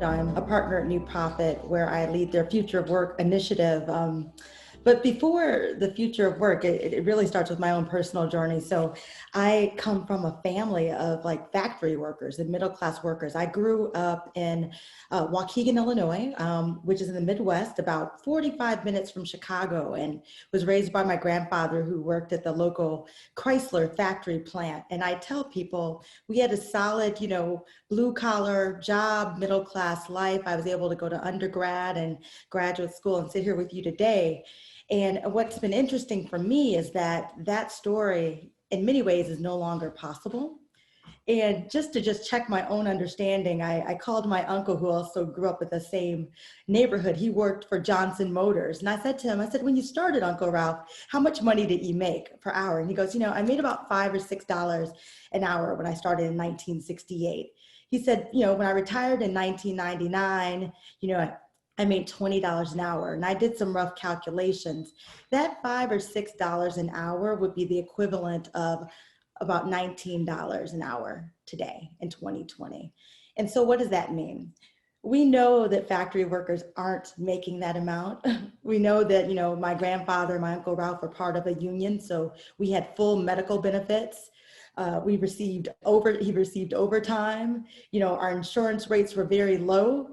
I'm a partner at New Profit, where I lead their Future of Work initiative. But before the future of work, it really starts with my own personal journey. So I come from a family of like factory workers and middle class workers. I grew up in Waukegan, Illinois, which is in the Midwest, about 45 minutes from Chicago, and was raised by my grandfather, who worked at the local Chrysler factory plant. And I tell people we had a solid, blue collar job, middle class life. I was able to go to undergrad and graduate school and sit here with you today. And what's been interesting for me is that that story in many ways is no longer possible. And just to check my own understanding, I called my uncle, who also grew up in the same neighborhood. He worked for Johnson Motors. And I said to him, when you started, Uncle Ralph, how much money did you make per hour? And he goes, I made about $5 or $6 an hour when I started in 1968. He said, when I retired in 1999, I made $20 an hour, and I did some rough calculations. That $5 or $6 an hour would be the equivalent of about $19 an hour today in 2020. And so what does that mean? We know that factory workers aren't making that amount. We know that, my grandfather, my Uncle Ralph were part of a union, so we had full medical benefits. He received overtime. Our insurance rates were very low.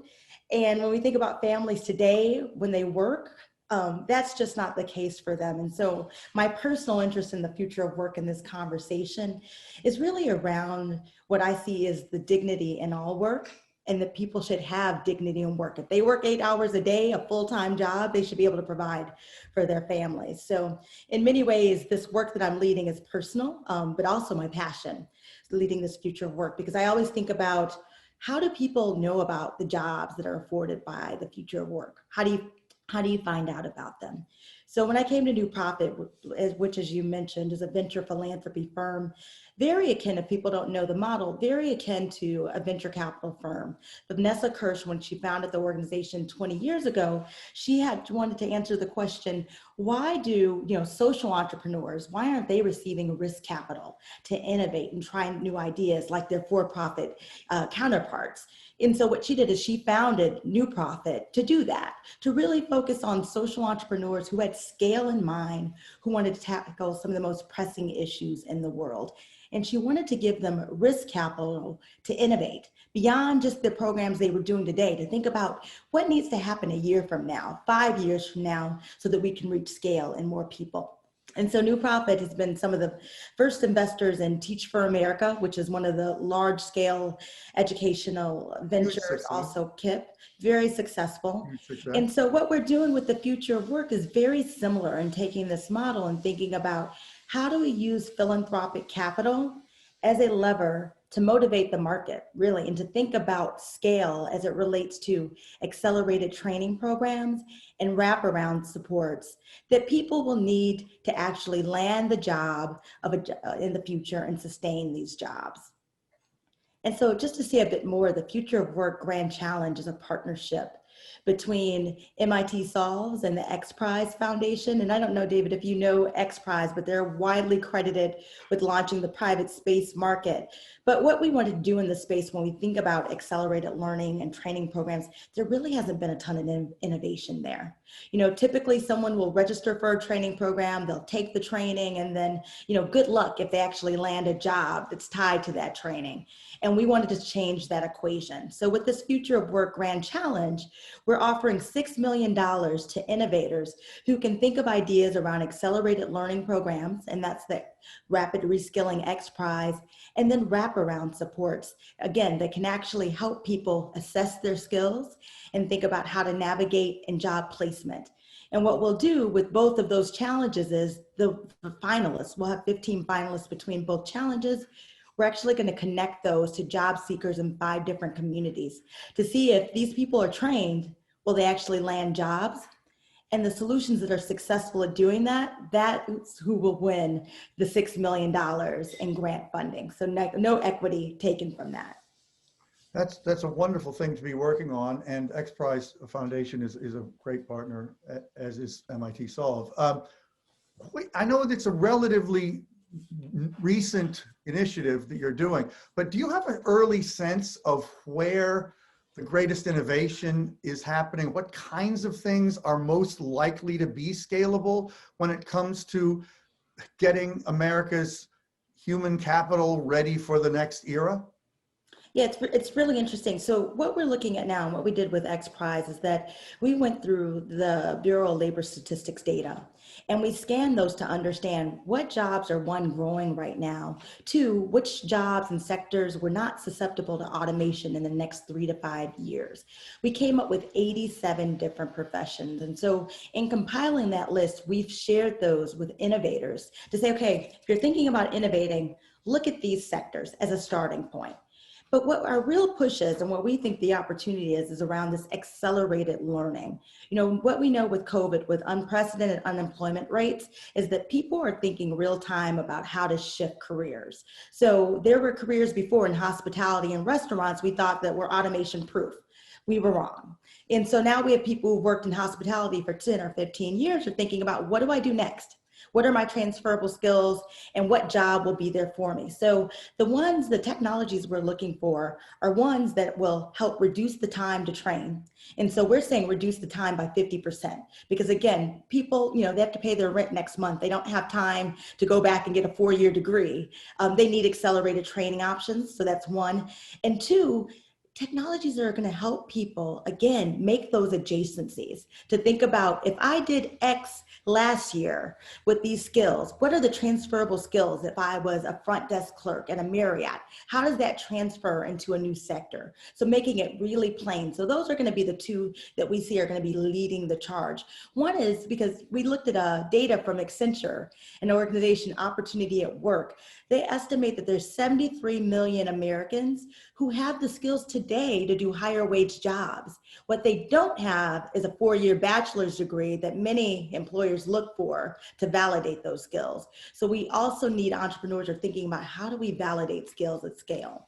And when we think about families today, when they work, that's just not the case for them. And so my personal interest in the future of work in this conversation is really around what I see as the dignity in all work, and that people should have dignity in work. If they work 8 hours a day, a full-time job, they should be able to provide for their families. So in many ways, this work that I'm leading is personal, but also my passion, leading this future of work, because I always think about, how do people know about the jobs that are afforded by the future of work? How do you find out about them? So when I came to New Profit, which, as you mentioned, is a venture philanthropy firm, very akin, if people don't know the model, very akin to a venture capital firm. Vanessa Kirsch, when she founded the organization 20 years ago, she had wanted to answer the question, why do social entrepreneurs, why aren't they receiving risk capital to innovate and try new ideas like their for-profit counterparts? And so what she did is she founded New Profit to do that, to really focus on social entrepreneurs who had scale in mind, who wanted to tackle some of the most pressing issues in the world. And she wanted to give them risk capital to innovate beyond just the programs they were doing today, to think about what needs to happen a year from now, 5 years from now, so that we can reach scale and more people. And so New Profit has been some of the first investors in Teach for America, which is one of the large scale educational ventures, also KIP, very successful. And so what we're doing with the future of work is very similar in taking this model and thinking about, how do we use philanthropic capital as a lever to motivate the market, really, and to think about scale as it relates to accelerated training programs and wraparound supports that people will need to actually land the job in the future and sustain these jobs. And so just to see a bit more, the Future of Work Grand Challenge is a partnership between MIT Solves and the X Prize Foundation. And I don't know, David, if you know X Prize, but they're widely credited with launching the private space market. But what we want to do in the space, when we think about accelerated learning and training programs, there really hasn't been a ton of innovation there. Typically someone will register for a training program, they'll take the training, and then, good luck if they actually land a job that's tied to that training. And we wanted to change that equation. So with this Future of Work Grand Challenge, we're offering $6 million to innovators who can think of ideas around accelerated learning programs, and that's the Rapid Reskilling X Prize, and then wraparound supports, again, that can actually help people assess their skills and think about how to navigate in job placement. And what we'll do with both of those challenges is the finalists, we'll have 15 finalists between both challenges. We're actually going to connect those to job seekers in 5 different communities to see if these people are trained, will they actually land jobs? And the solutions that are successful at doing that, that's who will win the $6 million in grant funding. So no equity taken from that. That's a wonderful thing to be working on, and X Prize Foundation is a great partner, as is MIT Solve. I know it's a relatively recent initiative that you're doing, but do you have an early sense of where the greatest innovation is happening? What kinds of things are most likely to be scalable when it comes to getting America's human capital ready for the next era? Yeah, it's really interesting. So what we're looking at now and what we did with X Prize is that we went through the Bureau of Labor Statistics data and we scanned those to understand what jobs are one growing right now, two, which jobs and sectors were not susceptible to automation in the next 3 to 5 years. We came up with 87 different professions. And so in compiling that list, we've shared those with innovators to say, okay, if you're thinking about innovating, look at these sectors as a starting point. But what our real push is and what we think the opportunity is around this accelerated learning. You know, what we know with COVID, with unprecedented unemployment rates, is that people are thinking real time about how to shift careers. So there were careers before in hospitality and restaurants we thought that were automation proof. We were wrong. And so now we have people who worked in hospitality for 10 or 15 years are thinking about, what do I do next? What are my transferable skills and what job will be there for me? So the technologies we're looking for are ones that will help reduce the time to train. And so we're saying reduce the time by 50%, because again, people, you know, they have to pay their rent next month. They don't have time to go back and get a 4-year degree. They need accelerated training options. So that's one. And two, technologies that are going to help people, again, make those adjacencies to think about, if I did X last year with these skills, what are the transferable skills if I was a front desk clerk at a Marriott? How does that transfer into a new sector? So making it really plain. So those are going to be the two that we see are going to be leading the charge. One is because we looked at data from Accenture, an organization, Opportunity at Work. They estimate that there's 73 million Americans who have the skills today to do higher wage jobs. What they don't have is a 4-year bachelor's degree that many employers look for to validate those skills. So we also need entrepreneurs who are thinking about, how do we validate skills at scale?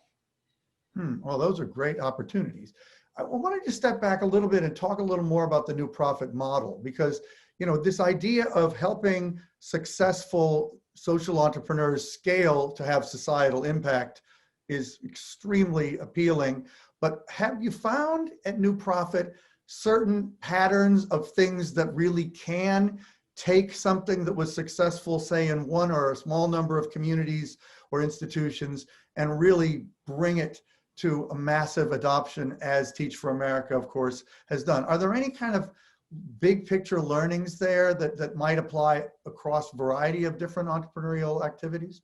Well, those are great opportunities. I wanted to step back a little bit and talk a little more about the new profit model, because, you know, this idea of helping successful social entrepreneurs scale to have societal impact is extremely appealing. But have you found at New Profit certain patterns of things that really can take something that was successful, say in one or a small number of communities or institutions, and really bring it to a massive adoption, as Teach for America, of course, has done? Are there any kind of big picture learnings there that might apply across a variety of different entrepreneurial activities?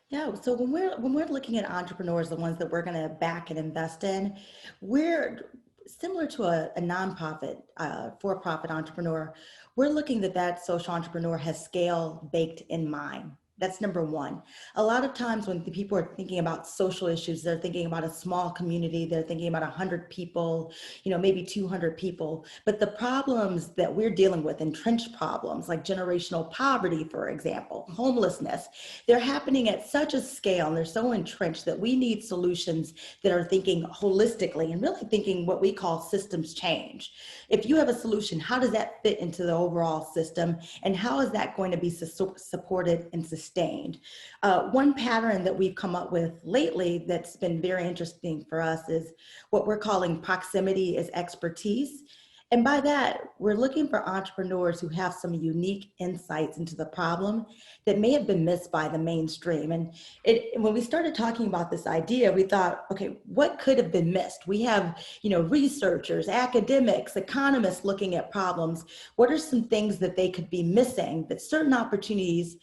Yeah, so when we're looking at entrepreneurs, the ones that we're going to back and invest in, we're similar to a nonprofit, for-profit entrepreneur. We're looking that social entrepreneur has scale baked in mind. That's number one. A lot of times when the people are thinking about social issues, they're thinking about a small community, they're thinking about 100 people, you know, maybe 200 people. But the problems that we're dealing with, entrenched problems like generational poverty, for example, homelessness, they're happening at such a scale and they're so entrenched that we need solutions that are thinking holistically and really thinking what we call systems change. If you have a solution, how does that fit into the overall system? And how is that going to be supported and sustained? One pattern that we've come up with lately that's been very interesting for us is what we're calling proximity is expertise. And by that, we're looking for entrepreneurs who have some unique insights into the problem that may have been missed by the mainstream. And when we started talking about this idea, we thought, okay, what could have been missed? We have, you know, researchers, academics, economists looking at problems. What are some things that they could be missing, that certain opportunities,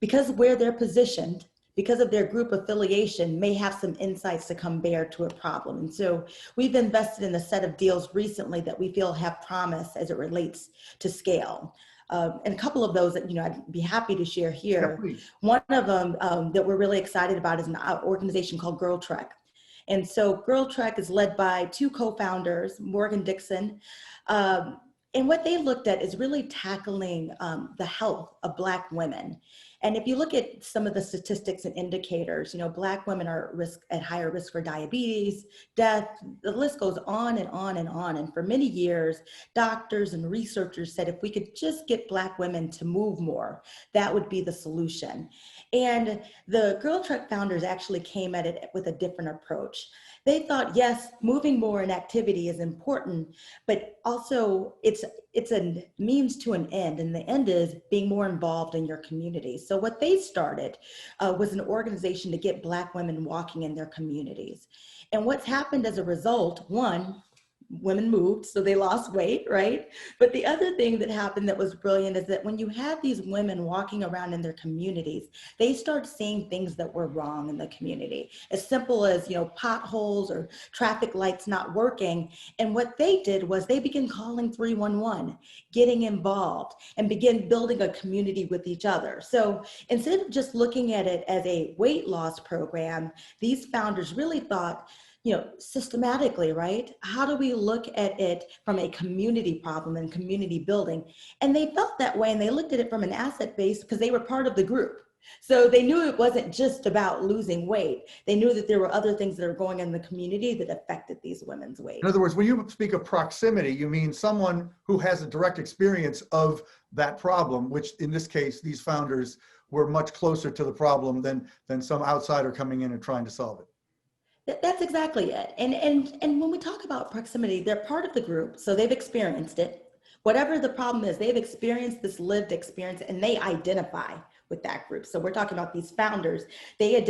because of where they're positioned, because of their group affiliation, may have some insights to come bear to a problem. And so we've invested in a set of deals recently that we feel have promise as it relates to scale. And a couple of those that, you know, I'd be happy to share here. Yeah, One of them that we're really excited about is an organization called Girl Trek. And so Girl Trek is led by two co-founders, Morgan Dixon. And what they looked at is really tackling the health of Black women. And if you look at some of the statistics and indicators, Black women are at higher risk for diabetes, death, the list goes on and on and on. And for many years, doctors and researchers said if we could just get Black women to move more, that would be the solution. And the Girl Trek founders actually came at it with a different approach. They thought, yes, moving more in activity is important, but also it's a means to an end, and the end is being more involved in your community. So what they started was an organization to get Black women walking in their communities. And what's happened as a result, one, women moved, so they lost weight, right? But the other thing that happened that was brilliant is that when you have these women walking around in their communities, they start seeing things that were wrong in the community, as simple as, potholes or traffic lights not working. And what they did was they began calling 311, getting involved, and begin building a community with each other. So instead of just looking at it as a weight loss program, these founders really thought, systematically, right? How do we look at it from a community problem and community building? And they felt that way, and they looked at it from an asset base because they were part of the group. So they knew it wasn't just about losing weight. They knew that there were other things that are going on in the community that affected these women's weight. In other words, when you speak of proximity, you mean someone who has a direct experience of that problem, which in this case, these founders were much closer to the problem than some outsider coming in and trying to solve it. That's exactly it. And when we talk about proximity, they're part of the group, so they've experienced it. Whatever the problem is, they've experienced this lived experience, and they identify with that group. So we're talking about these founders. They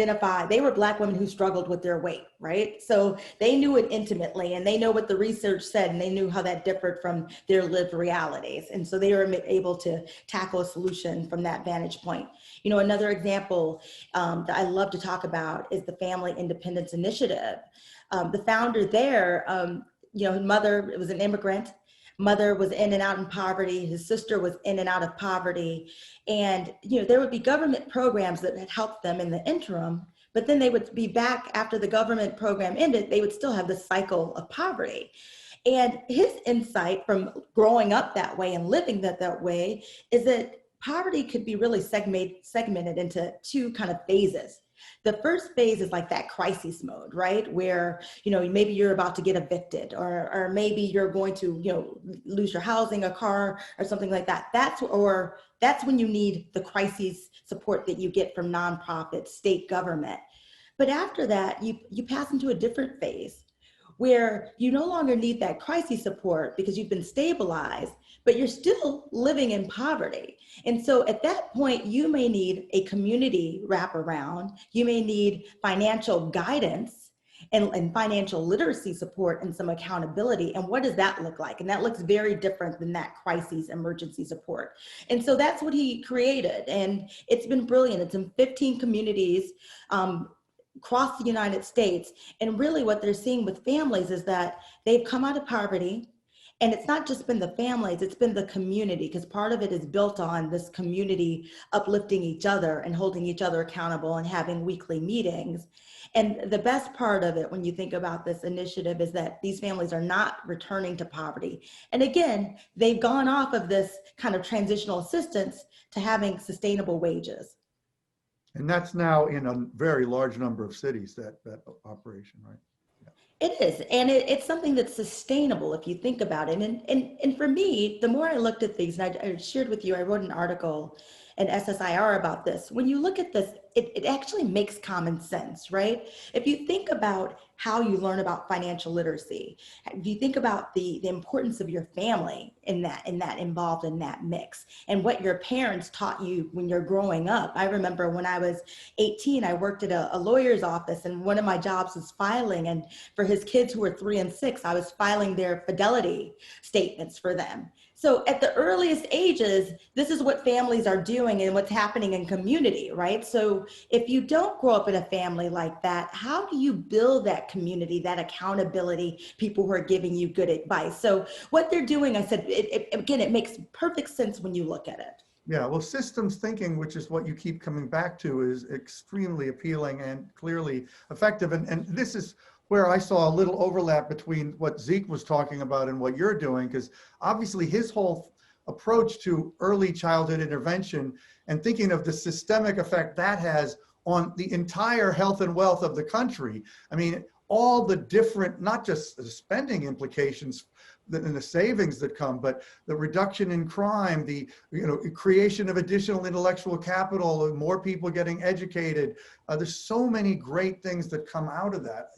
were Black women who struggled with their weight, right? So they knew it intimately, and they know what the research said, and they knew how that differed from their lived realities. And so they were able to tackle a solution from that vantage point. Another example that I love to talk about is the Family Independence Initiative. The founder there, his mother was an immigrant. Mother was in and out in poverty. His sister was in and out of poverty. And, there would be government programs that had helped them in the interim, but then they would be back after the government program ended, they would still have this cycle of poverty. And his insight from growing up that way and living that way is that poverty could be really segmented into two kind of phases. The first phase is like that crisis mode, right? Where, maybe you're about to get evicted, or maybe you're going to, lose your housing, a car, or something like that. That's when you need the crisis support that you get from nonprofits, state government. But after that, you pass into a different phase where you no longer need that crisis support because you've been stabilized, but you're still living in poverty. And so at that point, you may need a community wraparound, you may need financial guidance and financial literacy support and some accountability. And what does that look like? And that looks very different than that crisis emergency support. And so that's what he created. And it's been brilliant. It's in 15 communities across the United States. And really what they're seeing with families is that they've come out of poverty. And it's not just been the families, it's been the community, because part of it is built on this community uplifting each other and holding each other accountable and having weekly meetings. And the best part of it, when you think about this initiative, is that these families are not returning to poverty. And again, they've gone off of this kind of transitional assistance to having sustainable wages. And that's now in a very large number of cities, that operation, right? It is, and it's something that's sustainable if you think about it. And for me, the more I looked at these, and I shared with you, I wrote an article in SSIR about this. When you look at this, it actually makes common sense, right? If you think about how you learn about financial literacy, if you think about the importance of your family in that involved in that mix, and what your parents taught you when you're growing up. I remember when I was 18, I worked at a lawyer's office, and one of my jobs was filing. And for his kids who were 3 and 6, I was filing their fidelity statements for them. So at the earliest ages, this is what families are doing and what's happening in community, right? So if you don't grow up in a family like that, how do you build that community, that accountability, people who are giving you good advice? So what they're doing, I said, again, it makes perfect sense when you look at it. Yeah, well, systems thinking, which is what you keep coming back to, is extremely appealing and clearly effective. And this is where I saw a little overlap between what Zeke was talking about and what you're doing, because obviously his whole approach to early childhood intervention and thinking of the systemic effect that has on the entire health and wealth of the country. I mean, all the different, not just the spending implications and the savings that come, but the reduction in crime, the creation of additional intellectual capital, more people getting educated. There's so many great things that come out of that.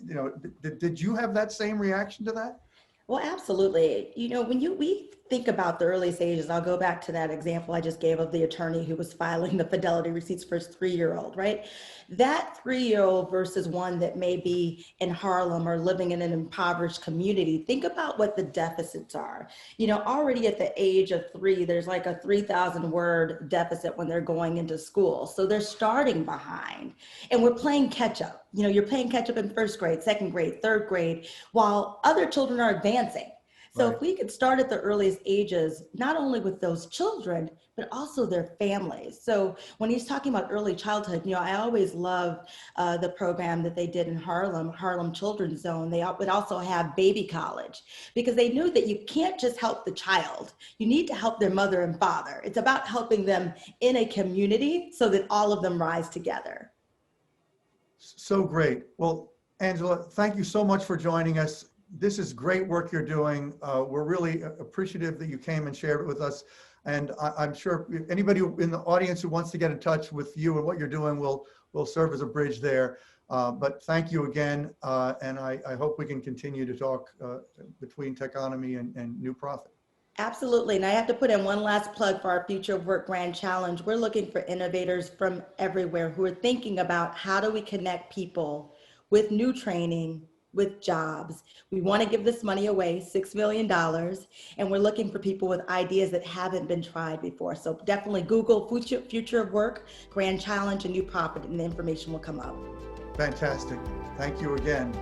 Did you have that same reaction to that? Well, absolutely. When we think about the early stages, I'll go back to that example I just gave of the attorney who was filing the fidelity receipts for his 3-year-old, right? That 3-year-old versus one that may be in Harlem or living in an impoverished community, think about what the deficits are. Already at the age of 3, there's like a 3,000 word deficit when they're going into school. So they're starting behind, and we're playing catch up. You're playing catch up in 1st grade, 2nd grade, 3rd grade, while other children are advancing. So Right. if we could start at the earliest ages, not only with those children, but also their families. So when he's talking about early childhood, I always loved the program that they did in Harlem Children's Zone. They would also have baby college, because they knew that you can't just help the child. You need to help their mother and father. It's about helping them in a community so that all of them rise together. So great. Well, Angela, thank you so much for joining us. This is great work you're doing. We're really appreciative that you came and shared it with us. And I'm sure anybody in the audience who wants to get in touch with you and what you're doing will serve as a bridge there. But thank you again. And I hope we can continue to talk between Techonomy and New Profit. Absolutely. And I have to put in one last plug for our Future of Work Grand Challenge. We're looking for innovators from everywhere who are thinking about how do we connect people with new training, with jobs. We want to give this money away, $6 million, and we're looking for people with ideas that haven't been tried before. So definitely Google Future of Work Grand Challenge and New Profit, and the information will come up. Fantastic. Thank you again.